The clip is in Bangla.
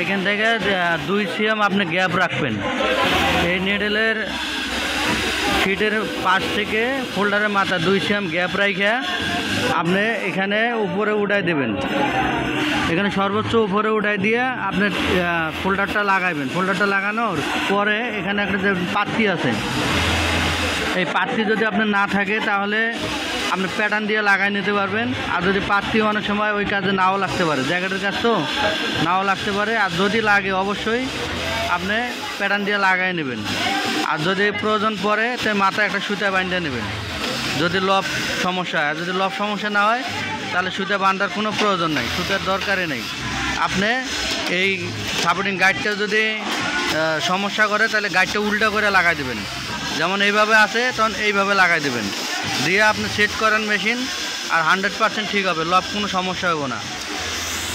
এইখান থেকে 2 সিএম আপনি গ্যাপ রাখবেন। এই নিডেলের ফিটের পাশ থেকে ফোল্ডারের মাথা 2 সিএম গ্যাপ রাখে আপনি এখানে উপরে উঠাই দেবেন। এখানে সর্বোচ্চ উপরে উঠাই দিয়ে আপনি ফোল্ডারটা লাগাইবেন। ফোল্ডারটা লাগানোর পরে এখানে একটা যে পাত্তি আছে, এই পাত্তি যদি আপনার না থাকে তাহলে আপনি প্যাটার্ন দিয়ে লাগাই নিতে পারবেন। আর যদি পাত্তি অনেক সময় ওই কাজে নাও লাগতে পারে, জ্যাকেটের কাজ তো নাও লাগতে পারে। আর যদি লাগে অবশ্যই আপনি প্যাটার্ন দিয়ে লাগাই নেবেন। আর যদি প্রয়োজন পড়ে তাই মাথায় একটা সুতা বাঁধিয়ে নেবেন যদি লব সমস্যা হয়। আর যদি লব সমস্যা না হয় তাহলে সুতা বাঁধার কোনো প্রয়োজন নেই, সুতার দরকারই নেই। আপনি এই সাপোর্টিং গাইডটা যদি সমস্যা করে তাহলে গাইডটা উল্টা করে লাগাই দেবেন। যেমন এইভাবে আছে তখন এইভাবে লাগাই দেবেন, দিয়ে আপনি সেট করেন মেশিন, আর 100% ঠিক হবে, লব কোনো সমস্যা হবে না।